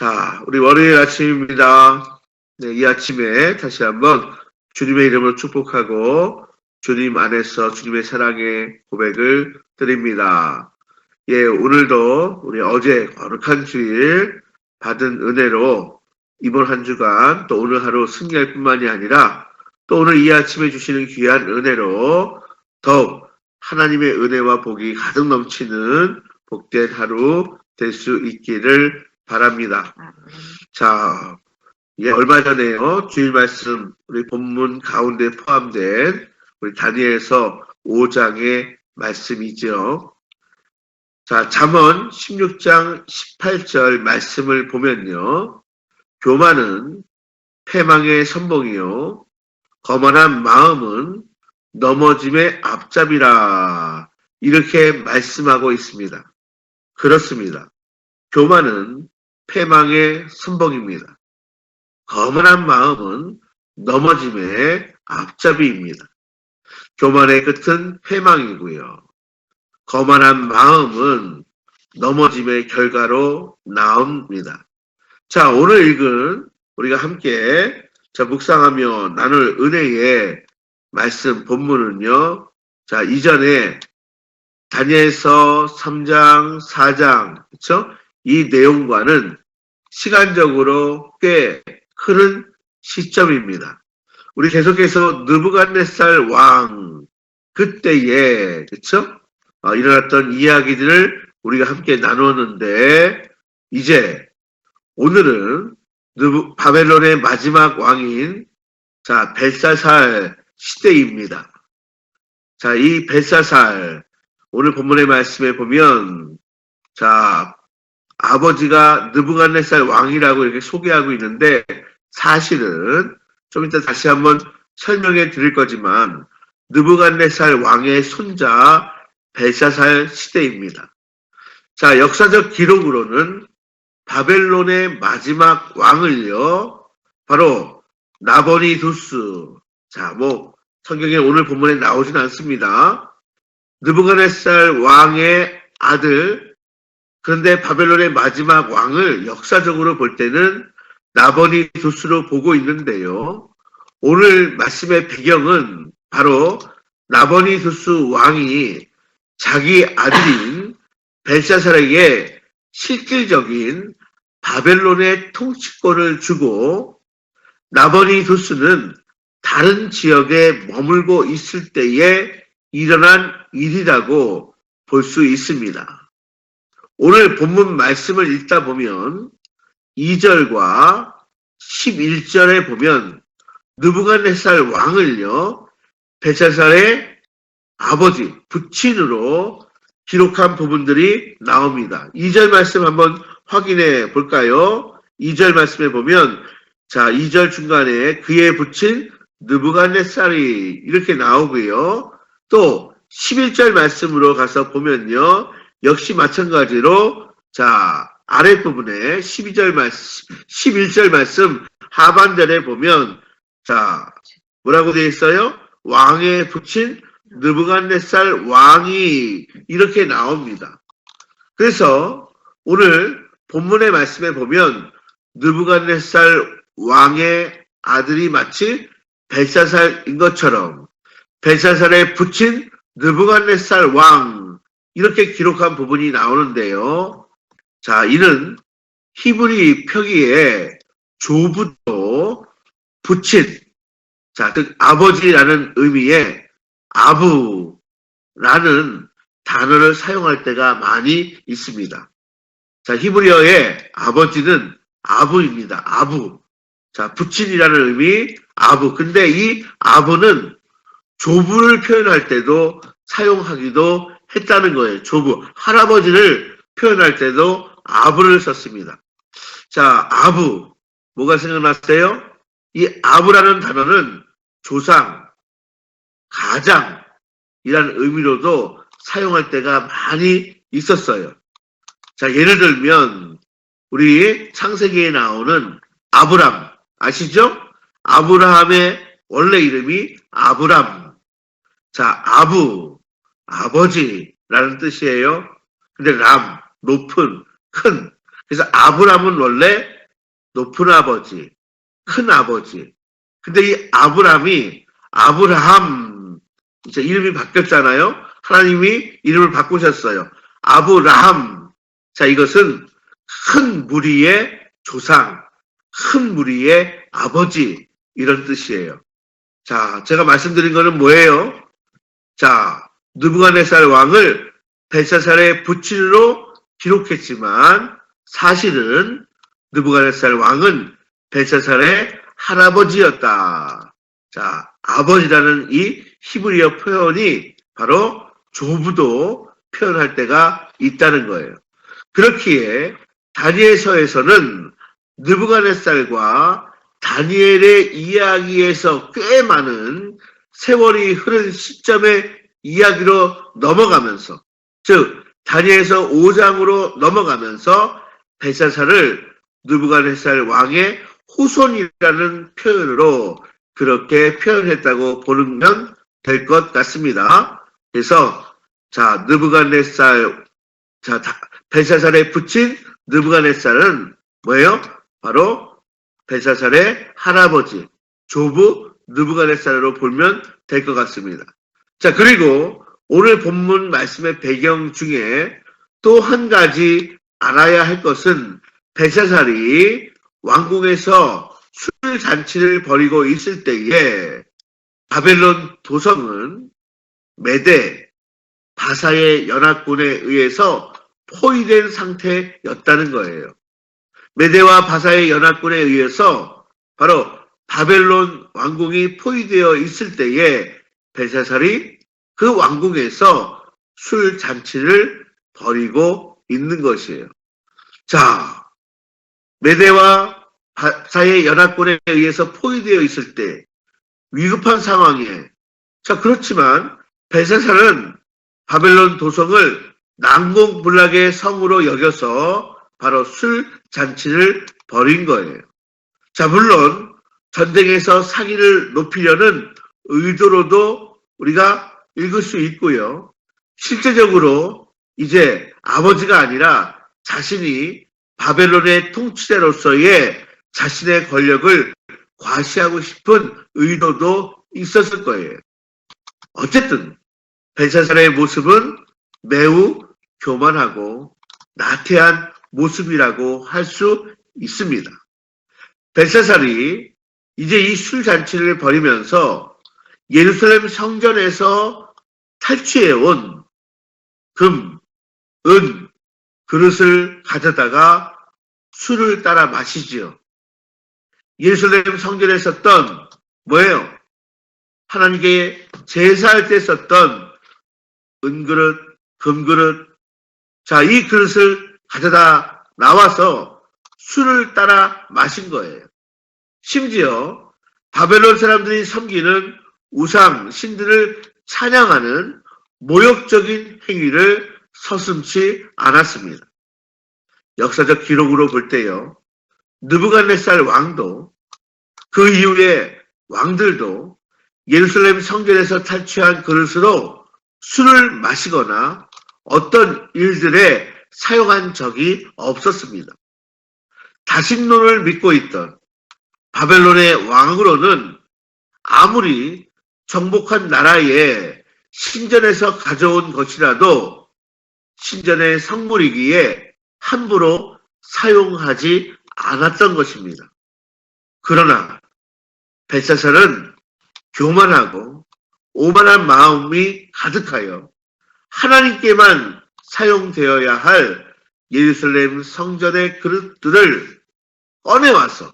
자, 우리 월요일 아침입니다. 네, 이 아침에 다시 한번 주님의 이름으로 축복하고 주님 안에서 주님의 사랑의 고백을 드립니다. 예, 오늘도 우리 어제 거룩한 주일 받은 은혜로 이번 한 주간 또 오늘 하루 승리할 뿐만이 아니라 또 오늘 이 아침에 주시는 귀한 은혜로 더욱 하나님의 은혜와 복이 가득 넘치는 복된 하루 될 수 있기를 바랍니다. 자, 얼마 전에요. 주일 말씀 우리 본문 가운데 포함된 우리 다니엘서 5장의 말씀이죠. 자, 잠언 16장 18절 말씀을 보면요. 교만은 패망의 선봉이요. 거만한 마음은 넘어짐의 앞잡이라. 이렇게 말씀하고 있습니다. 그렇습니다. 교만은 패망의 선봉입니다. 거만한 마음은 넘어짐의 앞잡이입니다. 교만의 끝은 패망이고요. 거만한 마음은 넘어짐의 결과로 나옵니다. 자, 오늘 읽은 우리가 함께 묵상하며 나눌 은혜의 말씀 본문은요. 자, 이전에 다니엘서 3장, 4장, 그렇죠? 이 내용과는 시간적으로 꽤 흐른 시점입니다. 우리 계속해서 느부갓네살 왕 그때에 그렇죠? 일어났던 이야기들을 우리가 함께 나누었는데 이제 오늘은 바벨론의 마지막 왕인 자 벨사살 시대입니다. 자, 이 벨사살 오늘 본문의 말씀에 보면 자 아버지가 느부갓네살 왕이라고 이렇게 소개하고 있는데 사실은 좀 이따 다시 한번 설명해 드릴 거지만 느부갓네살 왕의 손자 벨사살 시대입니다. 자, 역사적 기록으로는 바벨론의 마지막 왕을요 바로 나보니두스 자, 성경에 오늘 본문에 나오진 않습니다. 느부갓네살 왕의 아들 그런데 바벨론의 마지막 왕을 역사적으로 볼 때는 나보니두스로 보고 있는데요. 오늘 말씀의 배경은 바로 나보니두스 왕이 자기 아들인 벨사살에게 실질적인 바벨론의 통치권을 주고 나보니두스는 다른 지역에 머물고 있을 때에 일어난 일이라고 볼 수 있습니다. 오늘 본문 말씀을 읽다 보면 2절과 11절에 보면 느부갓네살 왕을요 벨사살의 아버지 부친으로 기록한 부분들이 나옵니다. 2절 말씀 한번 확인해 볼까요? 2절 말씀에 보면 자 2절 중간에 그의 부친 느부갓네살이 이렇게 나오고요. 또 11절 말씀으로 가서 보면요. 역시 마찬가지로 자 아랫부분에 11절 말씀 하반절에 보면 자 뭐라고 되어 있어요? 왕의 부친 느부갓네살 왕이 이렇게 나옵니다. 그래서 오늘 본문의 말씀에 보면 느부갓네살 왕의 아들이 마치 벨사살인 것처럼 벨사살의 부친 느부갓네살 왕 이렇게 기록한 부분이 나오는데요. 자, 이는 히브리 표기에 조부도 부친, 자, 즉 아버지라는 의미의 아부라는 단어를 사용할 때가 많이 있습니다. 자, 히브리어의 아버지는 아부입니다. 아부. 자, 부친이라는 의미 아부. 근데 이 아부는 조부를 표현할 때도 사용하기도 했다는 거예요. 조부. 할아버지를 표현할 때도 아부를 썼습니다. 자, 아부. 뭐가 생각났어요? 이 아부라는 단어는 조상, 가장이라는 의미로도 사용할 때가 많이 있었어요. 자, 예를 들면 우리 창세기에 나오는 아브람 아시죠? 아브라함의 원래 이름이 아브람. 자, 아부, 아버지라는 뜻이에요. 근데 람, 높은, 큰. 그래서 아브람은 원래 높은 아버지, 큰 아버지. 근데 이 아브람이 아브라함, 이제 이름이 바뀌었잖아요. 하나님이 이름을 바꾸셨어요. 아브라함. 자, 이것은 큰 무리의 조상, 큰 무리의 아버지, 이런 뜻이에요. 자, 제가 말씀드린 거는 뭐예요? 자, 느부갓네살 왕을 벨사살의 부친으로 기록했지만 사실은 느부갓네살 왕은 벨사살의 할아버지였다. 자, 아버지라는 이 히브리어 표현이 바로 조부도 표현할 때가 있다는 거예요. 그렇기에 다니엘서에서는 느부갓네살과 다니엘의 이야기에서 꽤 많은 세월이 흐른 시점의 이야기로 넘어가면서, 즉 다니엘서 5장으로 넘어가면서 벨사살을 느부갓네살 왕의 후손이라는 표현으로 그렇게 표현했다고 보면 될 것 같습니다. 그래서 자, 느부갓네살, 자, 벨사살의 부친 느부갓네살은 뭐예요? 바로 벨사살의 할아버지, 조부 느부갓네살로 보면 될 것 같습니다. 자, 그리고 오늘 본문 말씀의 배경 중에 또 한 가지 알아야 할 것은 벨사살이 왕궁에서 술 잔치를 벌이고 있을 때에 바벨론 도성은 메대, 바사의 연합군에 의해서 포위된 상태였다는 거예요. 메대와 바사의 연합군에 의해서 바로 바벨론 왕궁이 포위되어 있을 때에 벨사살이 그 왕궁에서 술 잔치를 벌이고 있는 것이에요. 자, 메대와 바사의 연합군에 의해서 포위되어 있을 때 위급한 상황에, 자, 그렇지만 벨사살은 바벨론 도성을 난공불락의 성으로 여겨서 바로 술 잔치를 벌인 거예요. 자, 물론 전쟁에서 사기를 높이려는 의도로도 우리가 읽을 수 있고요. 실제적으로 이제 아버지가 아니라 자신이 바벨론의 통치자로서의 자신의 권력을 과시하고 싶은 의도도 있었을 거예요. 어쨌든 벨사살의 모습은 매우 교만하고 나태한 모습이라고 할 수 있습니다. 벨사살이 이제 이 술 잔치를 벌이면서 예루살렘 성전에서 탈취해온 금, 은, 그릇을 가져다가 술을 따라 마시지요. 예루살렘 성전에 썼던 뭐예요? 하나님께 제사할 때 썼던 은그릇, 금그릇, 자, 이 그릇을 가져다 나와서 술을 따라 마신 거예요. 심지어 바벨론 사람들이 섬기는 우상, 신들을 찬양하는 모욕적인 행위를 서슴지 않았습니다. 역사적 기록으로 볼 때요, 느부갓네살 왕도 그 이후에 왕들도 예루살렘 성전에서 탈취한 그릇으로 술을 마시거나 어떤 일들에 사용한 적이 없었습니다. 다신론을 믿고 있던 바벨론의 왕으로는 아무리 정복한 나라의 신전에서 가져온 것이라도 신전의 성물이기에 함부로 사용하지 않았던 것입니다. 그러나 벨사살은 교만하고 오만한 마음이 가득하여 하나님께만 사용되어야 할 예루살렘 성전의 그릇들을 꺼내와서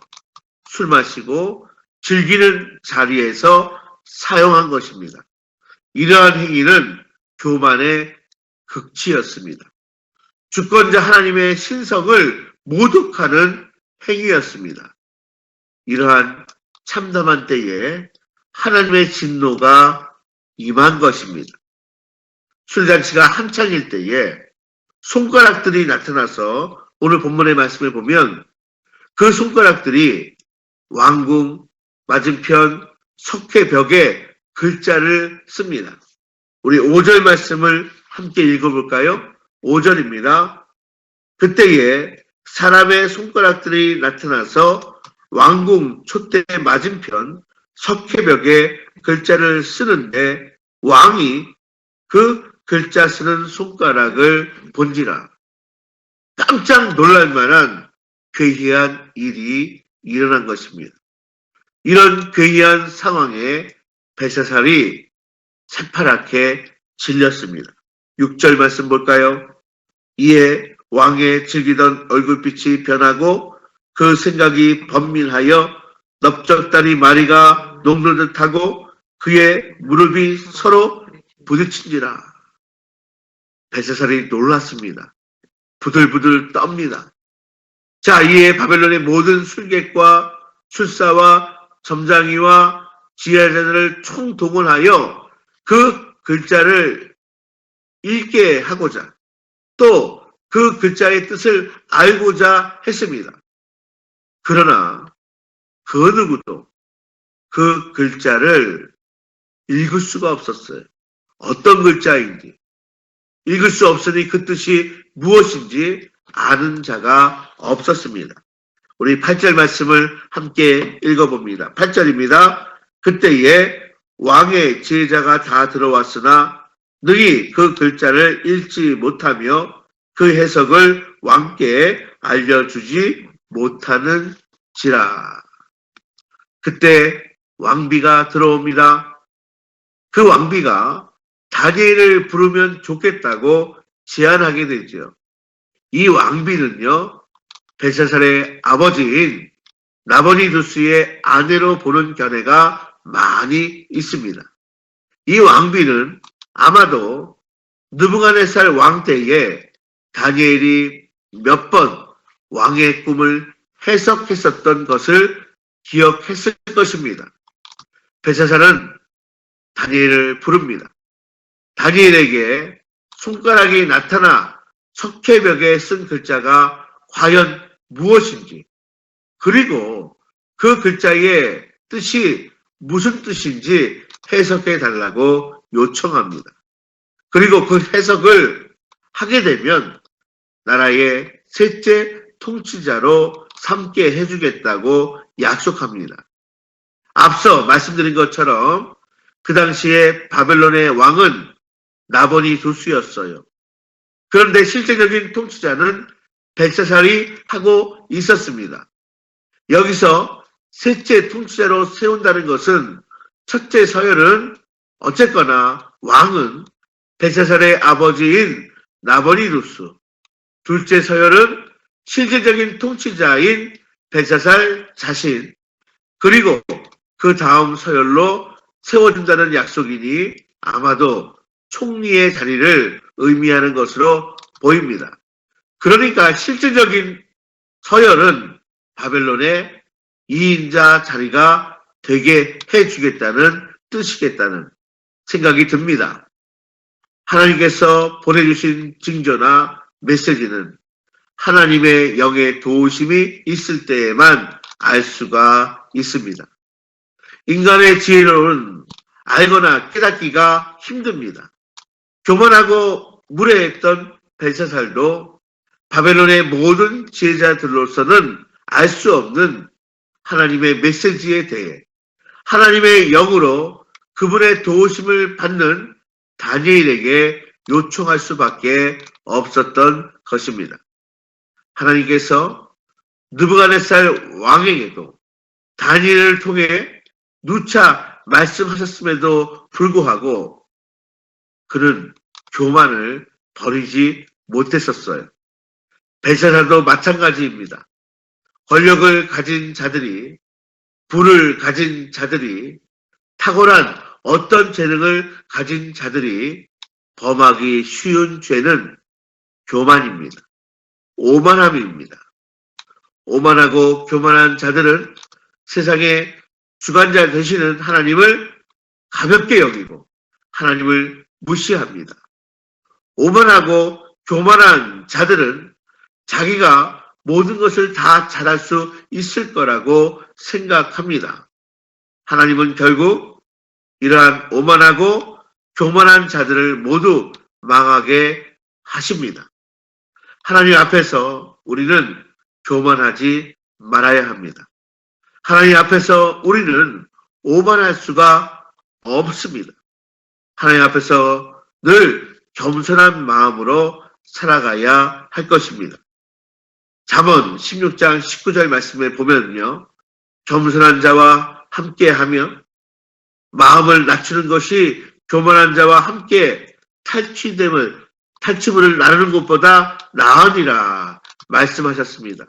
술 마시고 즐기는 자리에서 사용한 것입니다. 이러한 행위는 교만의 극치였습니다. 주권자 하나님의 신성을 모독하는 행위였습니다. 이러한 참담한 때에 하나님의 진노가 임한 것입니다. 술잔치가 한창일 때에 손가락들이 나타나서 오늘 본문의 말씀을 보면 그 손가락들이 왕궁 맞은편 석회벽에 글자를 씁니다. 우리 5절 말씀을 함께 읽어볼까요? 5절입니다. 그때에 사람의 손가락들이 나타나서 왕궁 촛대 맞은편 석회벽에 글자를 쓰는데 왕이 그 글자 쓰는 손가락을 본지라. 깜짝 놀랄 만한 괴이한 일이 일어난 것입니다. 이런 괴이한 상황에 벨사살이 새파랗게 질렸습니다. 6절 말씀 볼까요? 이에 왕의 즐기던 얼굴빛이 변하고 그 생각이 번민하여 넓적다리 마리가 녹는 듯하고 그의 무릎이 서로 부딪힌지라. 벨사살이 놀랐습니다. 부들부들 떱니다. 자, 이에 바벨론의 모든 술객과 술사와 점장이와 지혜자들을 총동원하여 그 글자를 읽게 하고자 또 그 글자의 뜻을 알고자 했습니다. 그러나 그 누구도 그 글자를 읽을 수가 없었어요. 어떤 글자인지 읽을 수 없으니 그 뜻이 무엇인지 아는 자가 없었습니다. 우리 8절 말씀을 함께 읽어봅니다. 8절입니다. 그때에 왕의 지혜자가 다 들어왔으나 능히 그 글자를 읽지 못하며 그 해석을 왕께 알려주지 못하는지라. 그때 왕비가 들어옵니다. 그 왕비가 다니엘을 부르면 좋겠다고 제안하게 되죠. 이 왕비는요, 벨사살의 아버지인 나보니두스의 아내로 보는 견해가 많이 있습니다. 이 왕비는 아마도 느부갓네살 왕 때에 다니엘이 몇 번 왕의 꿈을 해석했었던 것을 기억했을 것입니다. 벨사살은 다니엘을 부릅니다. 다니엘에게 손가락이 나타나 석회벽에 쓴 글자가 과연 무엇인지, 그리고 그 글자의 뜻이 무슨 뜻인지 해석해 달라고 요청합니다. 그리고 그 해석을 하게 되면 나라의 셋째 통치자로 삼게 해주겠다고 약속합니다. 앞서 말씀드린 것처럼 그 당시에 바벨론의 왕은 나보니두스였어요. 그런데 실제적인 통치자는 벨사살이 하고 있었습니다. 여기서 셋째 통치자로 세운다는 것은 첫째 서열은 어쨌거나 왕은 벨사살의 아버지인 나보니두스, 둘째 서열은 실질적인 통치자인 벨사살 자신, 그리고 그 다음 서열로 세워준다는 약속이니 아마도 총리의 자리를 의미하는 것으로 보입니다. 그러니까 실질적인 서열은 바벨론의 2인자 자리가 되게 해주겠다는 뜻이겠다는 생각이 듭니다. 하나님께서 보내주신 징조나 메시지는 하나님의 영의 도우심이 있을 때에만 알 수가 있습니다. 인간의 지혜로는 알거나 깨닫기가 힘듭니다. 교만하고 무례했던 벨사살도 바벨론의 모든 지혜자들로서는 알 수 없는 하나님의 메시지에 대해 하나님의 영으로 그분의 도우심을 받는 다니엘에게 요청할 수밖에 없었던 것입니다. 하나님께서 느부갓네살 왕에게도 다니엘을 통해 누차 말씀하셨음에도 불구하고 그는 교만을 버리지 못했었어요. 벨사살도 마찬가지입니다. 권력을 가진 자들이, 부를 가진 자들이, 탁월한 어떤 재능을 가진 자들이 범하기 쉬운 죄는 교만입니다. 오만함입니다. 오만하고 교만한 자들은 세상의 주관자 되시는 하나님을 가볍게 여기고 하나님을 무시합니다. 오만하고 교만한 자들은 자기가 모든 것을 다 잘할 수 있을 거라고 생각합니다. 하나님은 결국 이러한 오만하고 교만한 자들을 모두 망하게 하십니다. 하나님 앞에서 우리는 교만하지 말아야 합니다. 하나님 앞에서 우리는 오만할 수가 없습니다. 하나님 앞에서 늘 겸손한 마음으로 살아가야 할 것입니다. 잠언 16장 19절 말씀에 보면요. 겸손한 자와 함께하며 마음을 낮추는 것이 교만한 자와 함께 탈취물을 나누는 것보다 나으니라 말씀하셨습니다.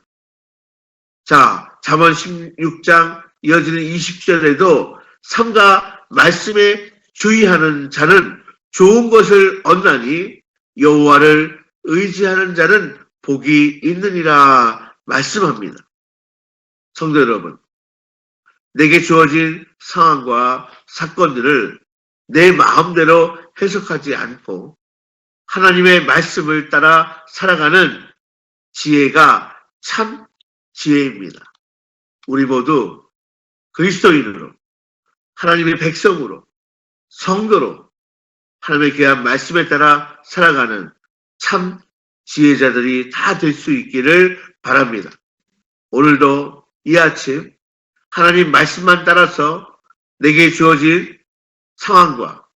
자, 잠언 16장 이어지는 20절에도 삼가 말씀에 주의하는 자는 좋은 것을 얻나니 여호와를 의지하는 자는 복이 있느니라 말씀합니다. 성도 여러분, 내게 주어진 상황과 사건들을 내 마음대로 해석하지 않고 하나님의 말씀을 따라 살아가는 지혜가 참 지혜입니다. 우리 모두 그리스도인으로, 하나님의 백성으로, 성도로 하나님의 귀한 말씀에 따라 살아가는 참 지혜자들이 다 될 수 있기를 바랍니다. 오늘도 이 아침 하나님 말씀만 따라서 내게 주어진 상황과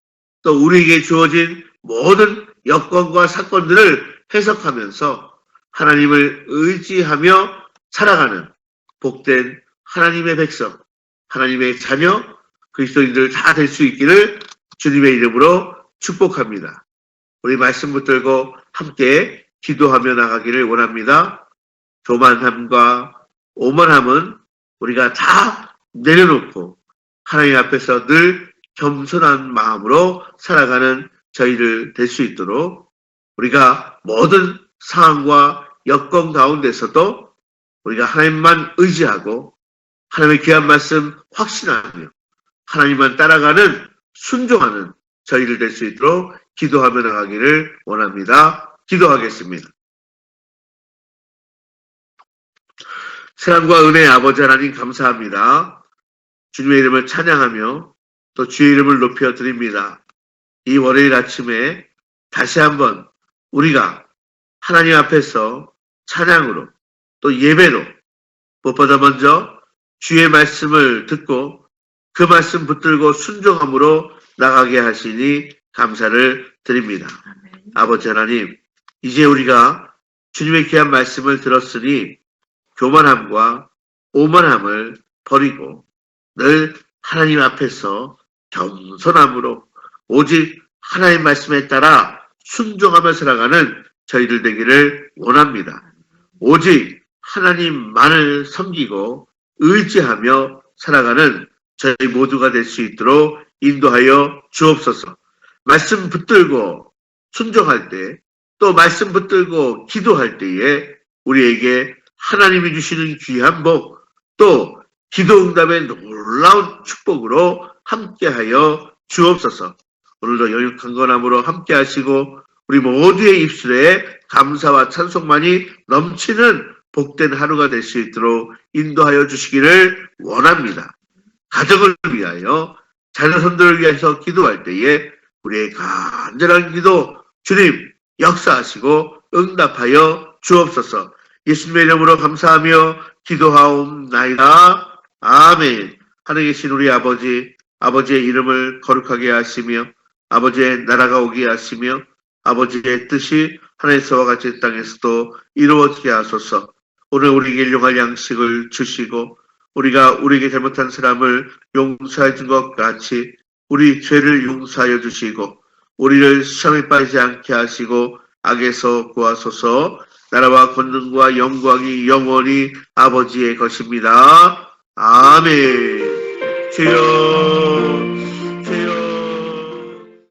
또 우리에게 주어진 모든 여건과 사건들을 해석하면서 하나님을 의지하며 살아가는 복된 하나님의 백성, 하나님의 자녀, 그리스도인들 다 될 수 있기를 주님의 이름으로 축복합니다. 우리 말씀 붙들고 함께 기도하며 나가기를 원합니다. 교만함과 오만함은 우리가 다 내려놓고 하나님 앞에서 늘 겸손한 마음으로 살아가는 저희들 될 수 있도록 우리가 모든 상황과 여건 가운데서도 우리가 하나님만 의지하고 하나님의 귀한 말씀 확신하며 하나님만 따라가는 순종하는 저희들 될 수 있도록 기도하며 나가기를 원합니다. 기도하겠습니다. 사랑과 은혜의 아버지 하나님 감사합니다. 주님의 이름을 찬양하며 또 주의 이름을 높여 드립니다. 이 월요일 아침에 다시 한번 우리가 하나님 앞에서 찬양으로 또 예배로 무엇보다 먼저 주의 말씀을 듣고 그 말씀 붙들고 순종함으로 나가게 하시니 감사를 드립니다. 아버지 하나님, 이제 우리가 주님의 귀한 말씀을 들었으니 교만함과 오만함을 버리고 늘 하나님 앞에서 겸손함으로 오직 하나님 말씀에 따라 순종하며 살아가는 저희들 되기를 원합니다. 오직 하나님만을 섬기고 의지하며 살아가는 저희 모두가 될 수 있도록 인도하여 주옵소서. 말씀 붙들고 순종할 때, 또 말씀 붙들고 기도할 때에 우리에게 하나님이 주시는 귀한 복, 또 기도응답의 놀라운 축복으로 함께하여 주옵소서. 오늘도 연약한 건함으로 함께하시고 우리 모두의 입술에 감사와 찬송만이 넘치는 복된 하루가 될 수 있도록 인도하여 주시기를 원합니다. 가정을 위하여 자녀손들을 위해서 기도할 때에 우리의 간절한 기도 주님 역사하시고 응답하여 주옵소서. 예수님의 이름으로 감사하며 기도하옵나이다. 아멘. 하늘에 계신 우리 아버지, 아버지의 이름을 거룩하게 하시며 아버지의 나라가 오게 하시며 아버지의 뜻이 하늘에서와 같이 땅에서도 이루어지게 하소서. 오늘 우리에게 일용할 양식을 주시고 우리가 우리에게 잘못한 사람을 용서해 준 것 같이 우리 죄를 용서하여 주시고 우리를 시험에 빠지지 않게 하시고 악에서 구하소서. 나라와 권능과 영광이 영원히 아버지의 것입니다. 아멘. 주여